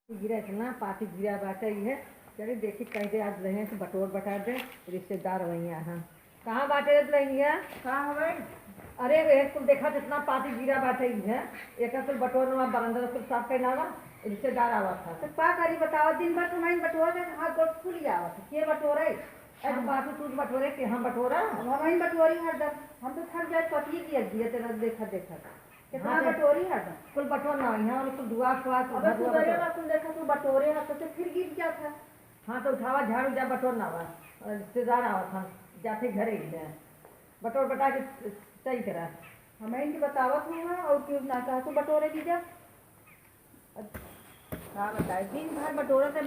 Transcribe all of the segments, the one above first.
गिरा इतना पाती गिरा बाटा ही है। चलिए देखी कहीं दे आज रहे तो बटोर बटा दे रिश्तेदार वहीं यहाँ कहाँ बाटे रही है कहाँ हवे। अरे एक कुल देखा जितना पाती गिरा बाटे ही है एक कुल बटोर बरंदा कुल साफ करना वा रिश्तेदार आवा था तो का करी बताओ दिन भर तुम्हारी बटोर हाथ गोट खुल जावा के बटोरे ऐसे बात तू बटोरे के हम बटोरा हमारी बटोरी हरदम हम तो थक जाए पति की दिए तेरा देखा देखा कितना बटोरी है कुल बटोर ना यहाँ और कुल दुआ खुआ कुल देखा तू बटोरे है तो फिर गिर गया था। हाँ तो उठावा झाड़ू जा बटोर ना हुआ रिश्तेदार आवा था जाते घरे ही बटोर बटा के सही करा हमें इनकी बतावत हुआ और क्यों ना कहा तो बटोरे दी जा। हाँ बताए दिन भर बटोरा था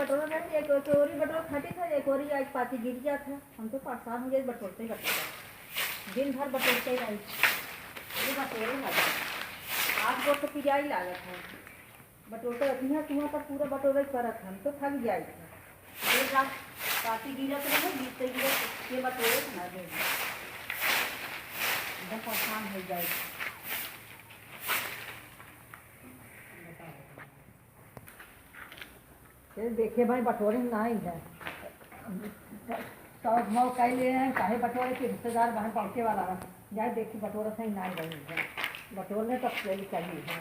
एक चोरी बटोर फटी था एक और आज पाती गिर गया था हम तो परेशान हो गए बटोरते ही दिन भर बटोरते ही रही बटोरे लगा आज वो तो पिजाई लागत है बटोरते रखी है कुआं पर पूरा बटोरे करत हम तो थक जाए था देर रात पाती गिरत रहे गिरते गिरत ये बटोरे ना दे एकदम परेशान हो जाए। देखे भाई बटोरे ना ही है सब भाव कह ले हैं काहे बटोरे के रिश्तेदार बाहर पहुँचे वाला है जाए देखी बटोरा सही ना ही रही है बटोरने तक चाहिए है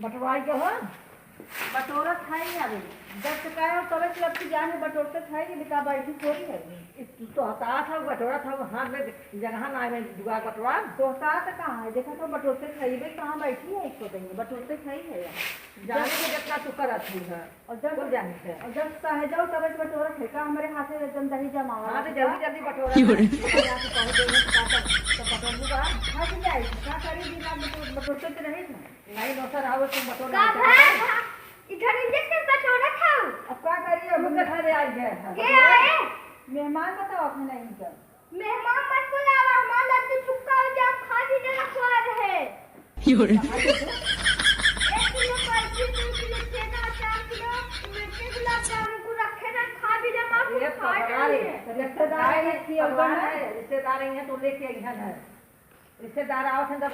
बटवाई के हो बटोरा खाई अभी जब चुकाया तब से अब की जान बटोरते खाएगी बिका बैठी थोड़ी है तो हता था बटोरा था हाथ में जगह ना में दुआ बटवा तो हता तो कहाँ है देखा तो बटोरते खाइबे कहाँ बैठी है इसको देंगे बटोरते खाई है जाने के जितना शुक्र अच्छी है और जब जाने से और जब चाहे जाओ तब बटोरा फेंका हमारे हाथ में एकदम दही जमावा हाँ तो जल्दी जल्दी बटोरा बटोरते तो रहे नहीं नौसर आओ तुम बटोरा इधर इंजेक्शन बटोरा खाओ अब क्या करिए मुझे घरे आ गए के आए मेहमान बताओ अपने नहीं कर मेहमान मत बुलावा हमारा लड्डू चुपका हो जाए खा भी देना खुआ रहे 有人 1 किलो बर्फी 2 किलो छेना 4 किलो मिर्ची गुलाब जामुन को रखे ना खा भी दे मां ये रिश्तेदार है कि अवगण है रिश्तेदार हैं तो लेके आई है रिश्तेदार आओ थे तब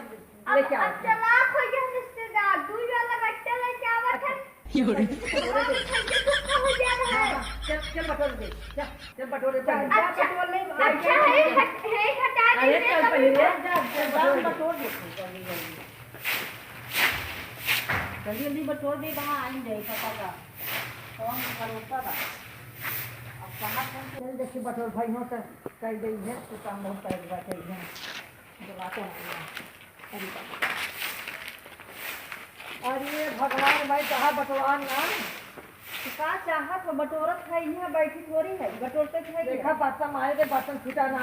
लेके आओ चला खो गया रिश्तेदार दूध वाला बच्चा लेके आवत है 有人 चुपका हो जा रहा है चल बटोर दे चल बटोर दे अच्छा बटोर ले अच्छा है हटा अरे दे चल पहले चल बटोर दे जल्दी जल्दी बटोर दे कहाँ आएंगे पता का कौन भरोसा बा अब कहाँ चल देखिए बटोर भाई हो तो कह गई है तो काम बहुत कर बात है जो बातें अरे भगवान भाई कहाँ बटवान ना का चाहत हो बटोरत है यहाँ बैठी थोड़ी है बटोरते है देखा बर्तन मारे दे बर्तन छूटा ना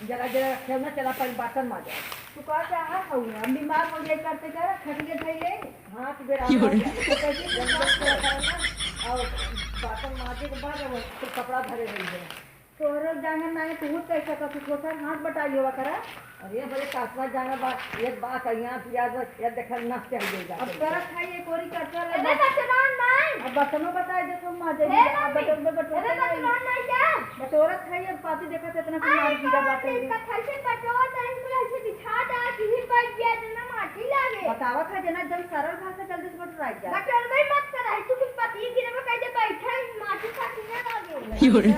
जरा जरा खेलना चला पर बर्तन मार जाए तू का चाहत हो हम बीमार हो जाए करते कर खटिए थैले हाथ बेरा और बर्तन मारने के बाद फिर कपड़ा धरे रही है तोहर जाने ना तू कैसा का तू सर हाथ बटा लियो करा अरे बड़े कासवा जाना बात एक बात यहाँ प्याज ये देखा ना चाहिए अब कर खाइए कोरी करता ले अरे बटवान नहीं अब बटनो बता दे तुम आ जाइए अब बटन पे बटन अरे बटवान नहीं क्या बटोरा खाइए पाती देखा तो इतना कुमार गिरा बात है इसका कैसे बटोर तो इसको ऐसे बिछा दा कि ही बैठ गया ना माटी लागे बतावा खा जना जब सरल भाषा जल्दी से बटोरा जा बटोर भाई मत कर तू कुछ पति गिरे में कैसे बैठा माटी खाती ना लागे 有人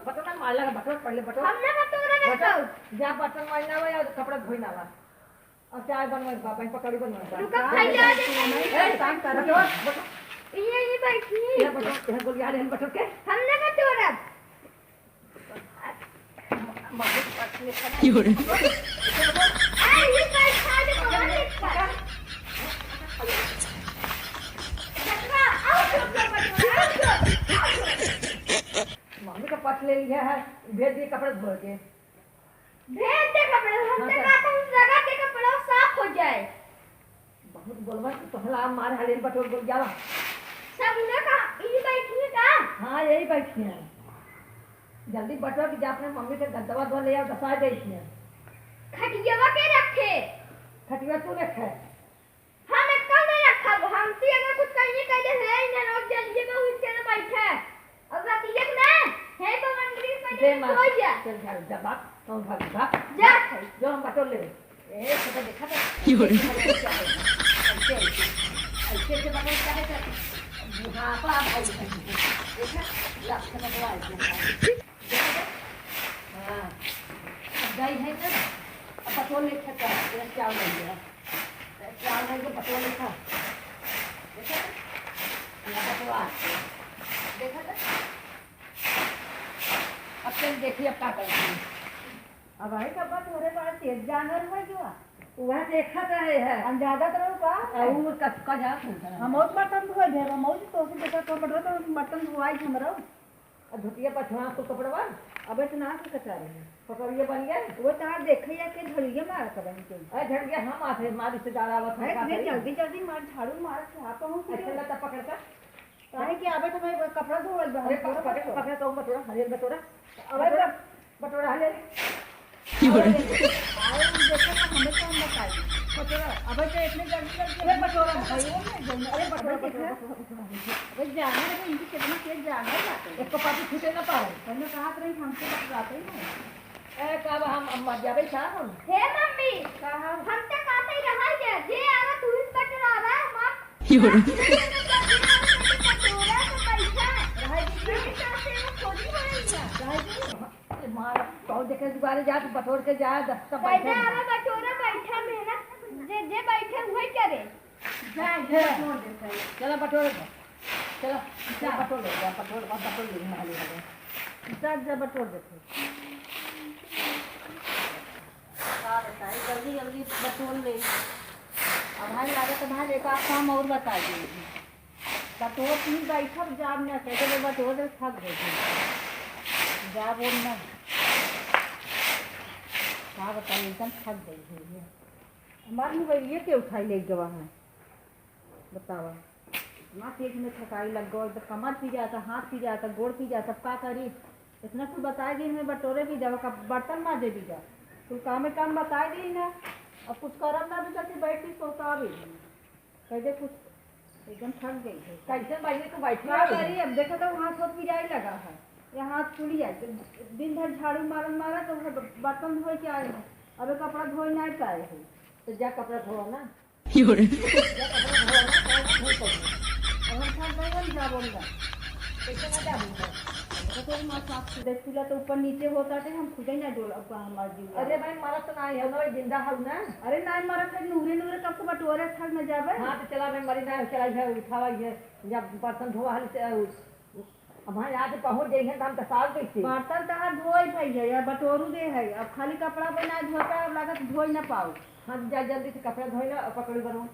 बटन मारला बटन पहले बटन हमने बटोरा रखो जा बटन मारना हुआ या कपड़ा धोइना हुआ और चाय बनवाई बाबा पकड़ी बनवाई रुका खाई जा दे काम कर ये बैठी ये बटन ये बोल यार इन बटन के हमने बटोरा 有人 ये बैठा दे कौन मम्मी का पट ले लिया है भेज दिए कपड़े धो के भेज दे कपड़े हमसे कहता हूं लगा के कपड़ा साफ हो जाए बहुत बोलवा तो हला मार हले बटोर बोल जाला सब उन्हें कहा ये बैठी है का हां यही बैठी है जल्दी बटोर के जा अपने मम्मी के दवा धो ले आ दसा दे इसने खटियावा के रखे खटिया तू रखे हम एक कल में रखा हमसे अगर कुछ कहिए कहले है ना रोज जल्दी में उसके ना बैठा अब रात ये ना है तो मंदिर में सो जा चल जा बात तो भाग जा जो हम बटोर ले ए छोटा देखा था ऐसे ऐसे बटोर क्या है बुढ़ापा भाई देखा लक्ष्य बटोर देखा हाँ गई है ना अब बटोर लिखा था ये चावल नहीं गया चावल नहीं तो बटोर लिखा देखा ये बटोर देखा था अब तुम देखिए अब क्या करती है अब भाई कब थोड़े बड़ा तेज जानवर हुआ जो वह देखा तो है अंदाजा तो का और का जा हम और बर्तन धोए ढेर हम और तो से देखा तो बटवा तो बर्तन धोआई हमरा धुतिया पछवा तो कपड़वा अब इतना के कचा रहे हैं पकड़िए बन गया वो तार देखे या के झड़िए मार कर के अरे झड़ गया हम आते मारी से डाला हुआ था है जल्दी जल्दी मार झाड़ू मार के आप हूं ऐसे लता पकड़ का काहे कि आबे तो मैं कपड़ा धोल अरे पकड़ तो बटोरा हरे बटोरा अरे बटोरा हले आए देखो ना हमें काम बताई बटोरा अब तो इतने जल्दी जल्दी अरे बटोरा भाई अरे बटोरा बटोरा वो जाने है इनकी कितना तेज जाने जाते इसको पाती छूटे ना पाए हमने कहा रही हमसे बतलाते ही नहीं ए कब हम मर जावे था हम हे मम्मी कहा हम तक आते ही रहा है जे आवा तू इस बटन आ रहा है मां मार बहुत देखे दुबारे जा बटोर के जा सब कैसे आवा बटोरा बैठा मेहनत जे जे बैठे हुए करे चलो बटोर चलो जा बटोर ले जा बटोर ले माली वाले जा बटोर देते हाँ बताइए जल्दी जल्दी बटोर ले अब भाई लगा तो भाई एक आध काम और बता दीजिए बटोर तीन बैठा जाब न कैसे बटोर दे थक गए जा बोलना क्या बताइए एकदम थक गई है हमारी मोबाइल ये के उठाई ले गवा है बतावा इतना तेज में थकाई लग गई तो कमर पी जाता हाथ पी जाता गोड़ पी जाता सब का करी इतना कुछ बताए दी मैं बटोरे भी जाओ बर्तन माजे भी जा तो काम बताए दी ना अब कुछ करम ना भी करके बैठ के सोता भी कैसे कुछ एकदम थक गई है कैसे बैठे तो बैठ क्या करी अब देखो तो वहाँ सोच भी जाए लगा है यहाँ हाथ खुली जाए दिन भर झाड़ू मारा तो बर्तन धोए के आए हैं अबे कपड़ा धोए नहीं पाए हैं तो जा कपड़ा धोआ ना चूल्हा तो ऊपर नीचे होता थे हम खुद ही ना डोल हमारे अरे भाई मारा तो ना है ना जिंदा हूं ना अरे ना मारा था नूरे नूरे कब को बटोरे थक न जावे हाँ तो चला मैं मरी ना चला है उठावा है जब बर्तन धोआ हल से अब वहाँ यहाँ से पहुँच गई है तो हम तो साल देखते बर्तन तो हाथ धोई भाई है या बटोरू दे है अब खाली कपड़ा बना धोता अब लागत धोई ना पाओ हम जा जल्दी से कपड़ा धोए ना और पकड़ी बनू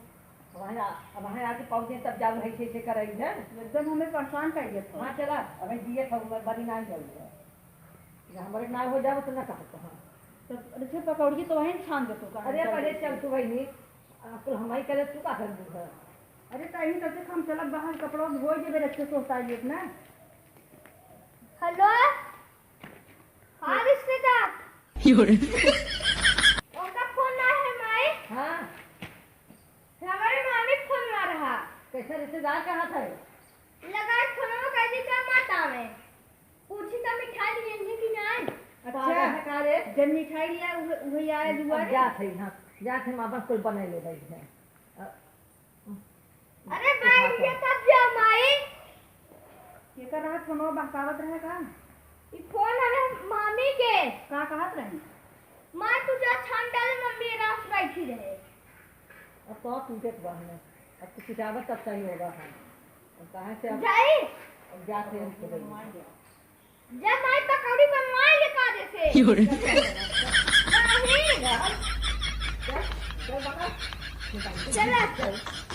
वहाँ आके पहुँचे तब जाओ है कैसे कर रही है एकदम हमें परेशान कर दिया हाँ चला अब दिए था बड़ी ना जल्दी है हमारे ना हो जाओ तो ना कहा हाँ तो अच्छे पकौड़ी तो वहीं छान दे तो अरे पहले चल तू भाई नहीं आपको हमारी करे तू का कर दूँ अरे कहीं तक हम चला बाहर कपड़ा धोई देवे अच्छे से होता है ना हेलो हाँ रिश्तेदार उनका फोन ना है माई हाँ हमारे मामी फोन मार रहा कैसे रिश्तेदार कहाँ था लगा फोन में कह दी क्या माता में पूछी तो मिठाई लेंगे कि नहीं अच्छा कहा रे जब मिठाई लिया वही आया दुआरे जा थे हाँ जा थे माँ बाप कुल बने ले भाई है अरे भाई ये कब जा माई ये कर रहा फोन बहकावत रहे का ये फोन है मामी के का कहत रहे माँ तुझे छान डाले मम्मी रात बैठी रहे अब तो टूटे तो है अब तो किताबत तब सही होगा हाँ अब कहाँ से अब जाई जाते हैं जब माई पकौड़ी बनवाएंगे काजे से नहीं चल चल चला चल